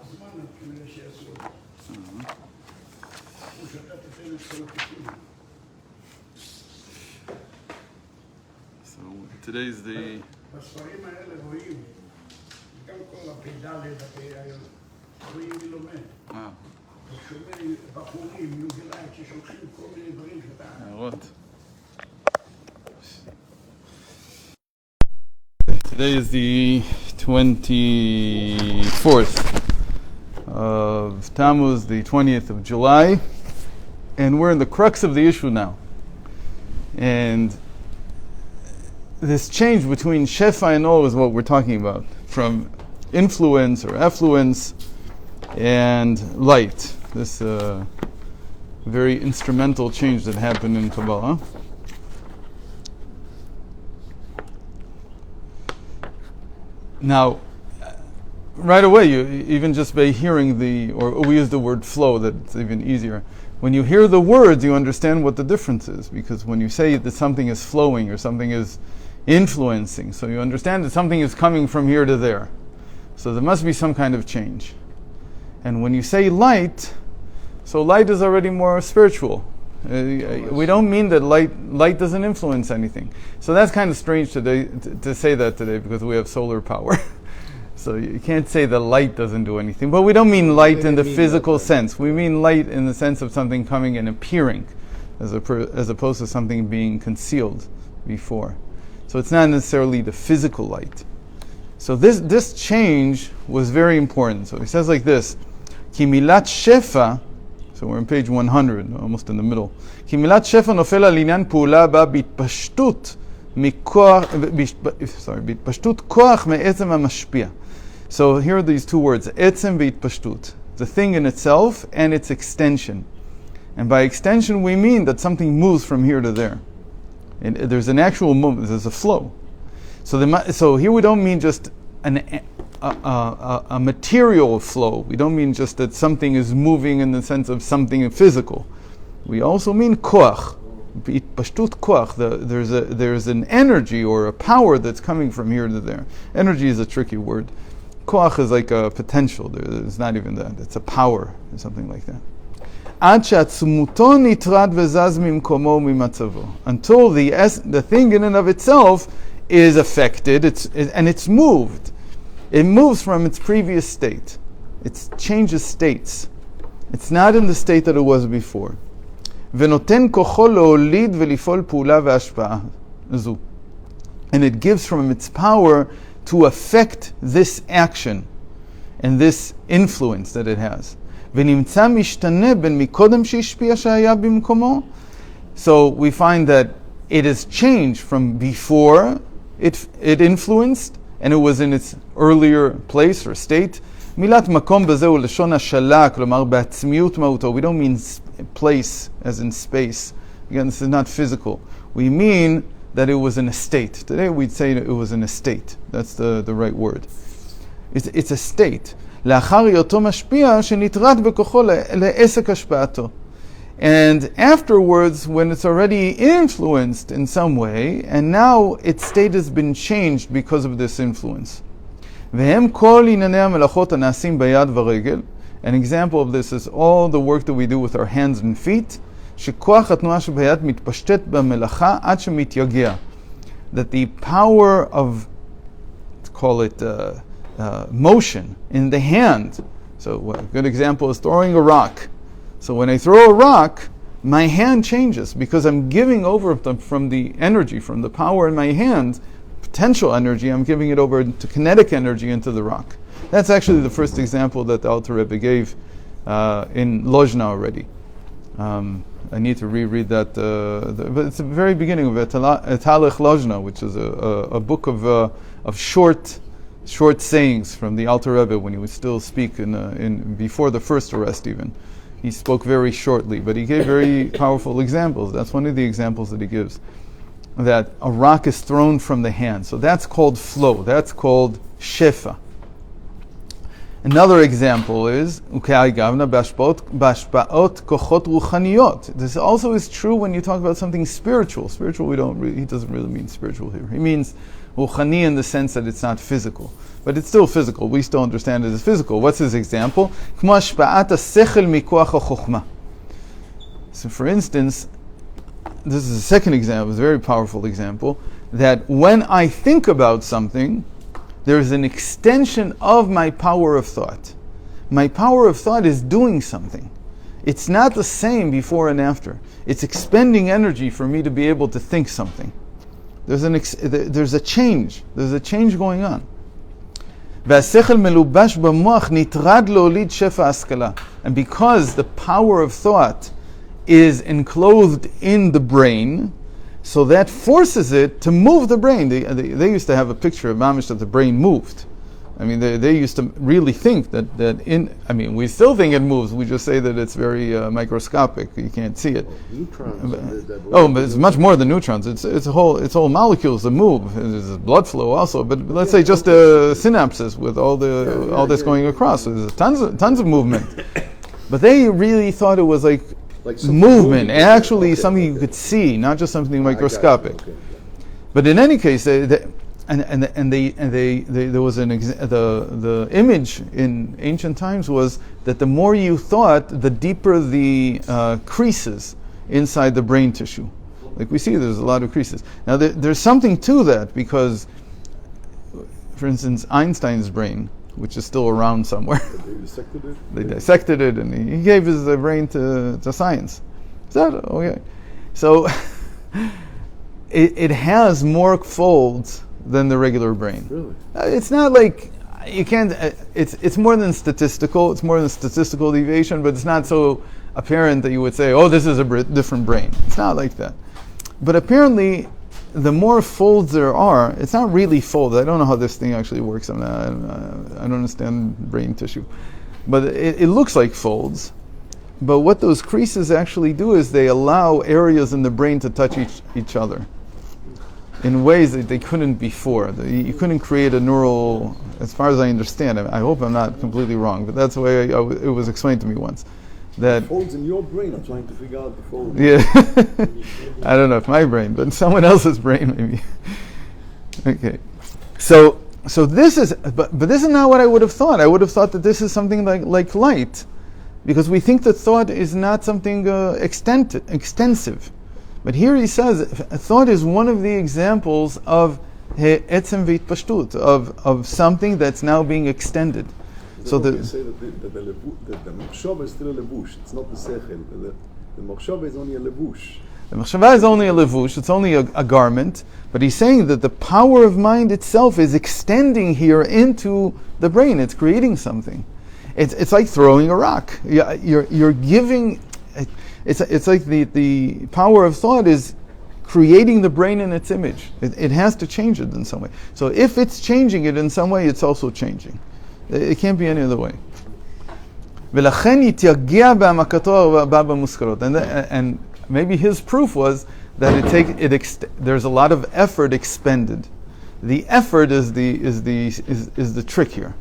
So today's the... בספרים האלה רואים, גם כל הפדלת, רואים מי לומד. שומע בחורים, יוגליים, ששולחים כל מיני דברים שאתה... הערות. Today is the 24th of Tammuz, the 20th of July, and we're in the crux of the issue now. And this change between Shefa and O is what we're talking about, from influence or effluence and light. This very instrumental change that happened in Kabbalah. Now, right away, you even just by hearing or we use the word flow, that's even easier. When you hear the words, you understand what the difference is, because when you say that something is flowing or something is influencing, so you understand that something is coming from here to there. So there must be some kind of change. And when you say light, so light is already more spiritual. We don't mean that light doesn't influence anything. So that's kind of strange today to say that today, because we have solar power. So you can't say that light doesn't do anything. But we don't mean light in the physical sense. We mean light in the sense of something coming and appearing, as opposed to something being concealed before. So it's not necessarily the physical light. So this change was very important. So he says like this, Ki milat shefa, so we're on page 100, almost in the middle. Ki milat shefa nofel al inyan pa'ula ba bitpashtut koach me'etzem ha'mashpia. So here are these two words, etzem ve'itpashtut, the thing in itself and its extension. And by extension we mean that something moves from here to there. And there's an actual movement, there's a flow. So here we don't mean just a material flow. We don't mean just that something is moving in the sense of something physical. We also mean koach, pashtut koach. There's an energy or a power that's coming from here to there. Energy is a tricky word. Koach is like a potential. It's not even that. It's a power or something like that. Until the thing in and of itself is affected, it's moved. It moves from its previous state. It changes states. It's not in the state that it was before. And it gives from its power to affect this action and this influence that it has. So we find that it has changed from before it influenced and it was in its earlier place or state. Milat makom bezeu leshon hashala, klomar ba'atzmiyut ma'uto. We don't mean place as in space. Again, this is not physical. We mean that it was in a state. Today we'd say it was in a state. That's the right word. It's a state. לאחר היותו משפיע שנטרד בכוחו לעסק השפעתו. And afterwards, when it's already influenced in some way, and now its state has been changed because of this influence. והם כל ענייני המלאכות הנעשים ביד ורגל. An example of this is all the work that we do with our hands and feet. שכוח התנועה שביד מתפשט במלאכה עד שמתייגע. That the power of, let's call it motion in the hand. So a good example is throwing a rock. So when I throw a rock, my hand changes because I'm giving over from the energy, from the power in my hand, potential energy, I'm giving it over to kinetic energy into the rock. That's actually the first example that the Alter Rebbe gave in Lozhna already. I need to reread that, but it's the very beginning of Etalech Lozhna, which is a book of short sayings from the Alter Rebbe when he would still speak in before the first arrest even. He spoke very shortly, but he gave very powerful examples. That's one of the examples that he gives. That a rock is thrown from the hand. So that's called flow. That's called shefa. Another example is this also is true when you talk about something spiritual. Spiritual, he doesn't really mean spiritual here. He means ruchani in the sense that it's not physical. but it's still physical. We still understand it as physical. What's his example? So for instance, this is a second example, it's a very powerful example, that when I think about something, there's an extension of my power of thought. My power of thought is doing something. It's not the same before and after. It's expending energy for me to be able to think something. There's a change. There's a change going on. And because the power of thought is enclosed in the brain, so that forces it to move the brain. They used to have a picture of Mamish that the brain moved. I mean, they used to really think that we still think it moves. We just say that it's very microscopic. You can't see it. Neutrons. But it's much more than neutrons. It's whole molecules that move. There's blood flow also. But let's say just synapses with all this going across. So there's tons of movement. But they really thought it was like movement, actually something you could see, not just something microscopic. But in any case, there was the image in ancient times was that the more you thought, the deeper the creases inside the brain tissue. Like we see, there's a lot of creases. Now there's something to that, because, for instance, Einstein's brain, which is still around somewhere. They dissected it, and he gave his brain to science. Is that okay? So it has more folds than the regular brain. Really? It's not like you can't. It's more than statistical. It's more than statistical deviation, but it's not so apparent that you would say, "Oh, this is a different brain." It's not like that. But apparently, the more folds there are, it's not really folds. I don't know how this thing actually works. I don't understand brain tissue. But it looks like folds. But what those creases actually do is they allow areas in the brain to touch each other in ways that they couldn't before. You couldn't create a neural, as far as I understand. I hope I'm not completely wrong, but that's the way it was explained to me once. That folds in your brain. I'm trying to figure out the folds. Yeah, I don't know if my brain, but someone else's brain maybe. Okay, so this is, but this is not what I would have thought. I would have thought that this is something like light, because we think that thought is not something extensive. But here he says thought is one of the examples of etzem v'itpashtut, of something that's now being extended. So you say that the machshava is still a levush. It's not the sechel. The machshava is only a levush. The machshava is only a levush. It's only a garment. But he's saying that the power of mind itself is extending here into the brain. It's creating something. It's like throwing a rock. You're giving. It's like the power of thought is creating the brain in its image. It has to change it in some way. So if it's changing it in some way, it's also changing. It can't be any other way. And maybe his proof was that there's a lot of effort expended. The effort is the trick here.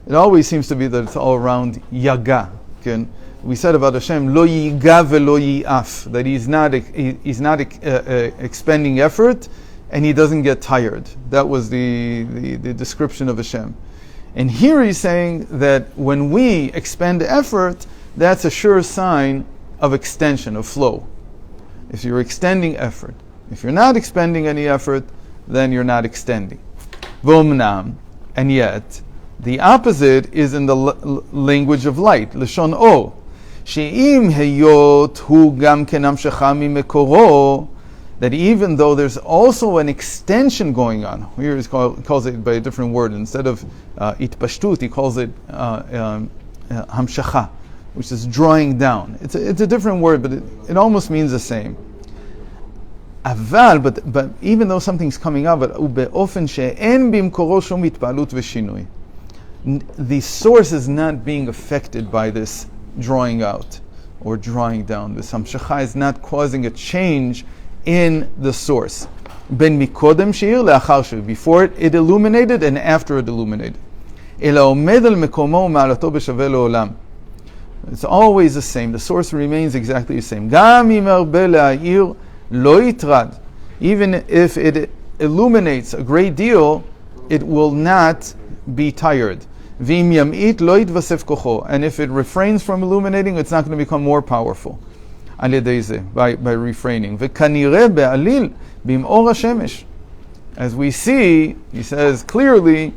It always seems to be that it's all around yaga. Okay? We said about Hashem, lo yiga velo yi'af, that he's not expending effort, and he doesn't get tired. That was the description of Hashem. And here he's saying that when we expend effort, that's a sure sign of extension, of flow. If you're extending effort. If you're not expending any effort, then you're not extending. V'omnam, and yet, the opposite is in the language of light, Lashon O. She'im heyot hu gam kenamshecha mimekoro, that even though there's also an extension going on, here he calls it by a different word. Instead of itpashtut, he calls it hamshacha, which is drawing down. It's a different word, but it almost means the same. Aval, but even though something's coming out, but be'ofen she'en bimkoro shom itpalut v'shinui, the source is not being affected by this drawing out or drawing down. This hamshacha is not causing a change in the source. Ben mikodem sheir le'achar sheir, before it illuminated and after it illuminated. Ela omed al mekomo ma'alato b'shaveh le'olam. It's always the same. The source remains exactly the same. Gam im arbe le'ayir lo yitrad. Even if it illuminates a great deal, it will not be tired. V'im yam'it lo yitvasef kocho. And if it refrains from illuminating, it's not going to become more powerful. Al yedei zeh, by refraining. V'kanireh be'alil b'im'or hashemesh. As we see, he says clearly,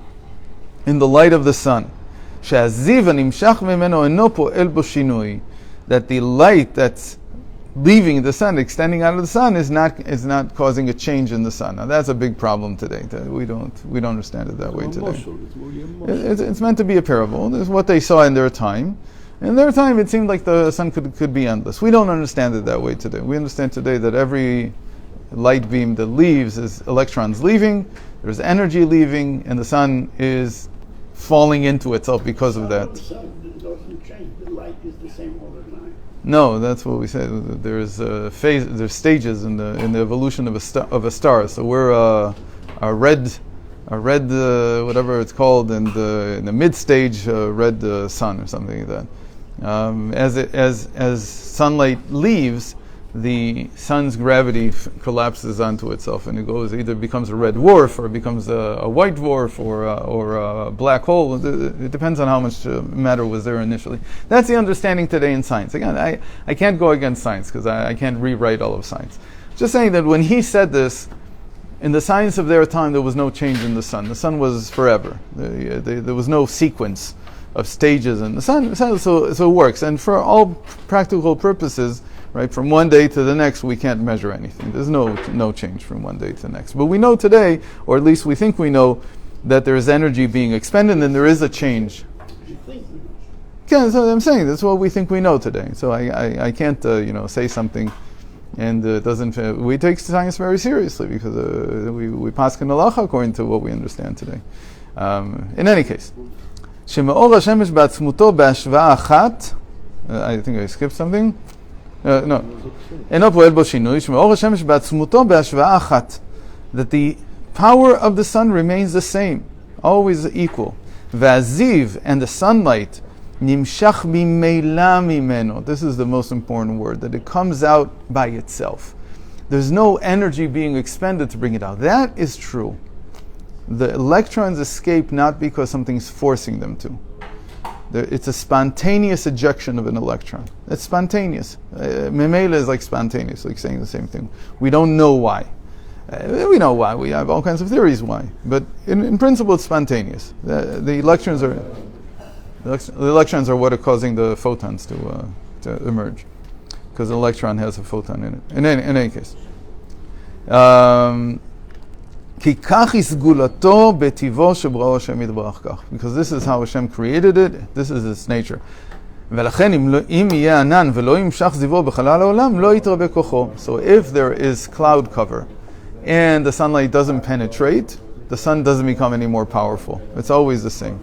in the light of the sun, שהזיו הנמשך ממנו אינו פועל בו שינוי, that the light that's leaving the sun, extending out of the sun, is not causing a change in the sun. Now that's a big problem today. We don't understand it that way today. It's meant to be a parable. This is what they saw in their time. In their time, it seemed like the sun could be endless. We don't understand it that way today. We understand today that every light beam that leaves is electrons leaving, there's energy leaving, and the sun is falling into itself because of that. The sun doesn't change. The light is the same all the time. No, that's what we said. There's there's stages in the evolution of a star. So we're a red whatever it's called, in the mid stage red sun or something like that. As sunlight leaves, the sun's gravity collapses onto itself, and it either becomes a red dwarf, or it becomes a white dwarf, or a black hole. It depends on how much matter was there initially. That's the understanding today in science. Again, I can't go against science because I can't rewrite all of science. Just saying that when he said this, in the science of their time, there was no change in the sun. The sun was forever. There was no sequence of stages in the sun. So it works, and for all practical purposes, right, from one day to the next, we can't measure anything. There's no change from one day to the next. But we know today, or at least we think we know, that there is energy being expended and there is a change. Yeah, that's what I'm saying. That's what we think we know today. So I can't say something, and it doesn't. We take science very seriously because we paskin halacha according to what we understand today. In any case, שמאור השמש בעצמותו בהשוואה אחת. I think I skipped something. No. אינו פועל בו שינוי, שמאור השמש בעצמותו בהשוואה אחת. That the power of the sun remains the same, always equal. והזיו, and the sunlight, נמשך ממילא ממנו. This is the most important word, that it comes out by itself. There's no energy being expended to bring it out. That is true. The electrons escape not because something's forcing them to. It's a spontaneous ejection of an electron. It's spontaneous. Memela is like spontaneous, like saying the same thing. We don't know why. We know why. We have all kinds of theories why. But in principle, it's spontaneous. The electrons are what are causing the photons to emerge, because an electron has a photon in it. In any case. כי כך הסגולתו בטבעו שבראו השם יתברך כך. Because this is how Hashem created it, this is its nature. ולכן אם יהיה ענן ולא ימשך זיוו בחלל העולם, לא יתרבה כוחו. So if there is cloud cover and the sunlight doesn't penetrate, the sun doesn't become any more powerful. It's always the same.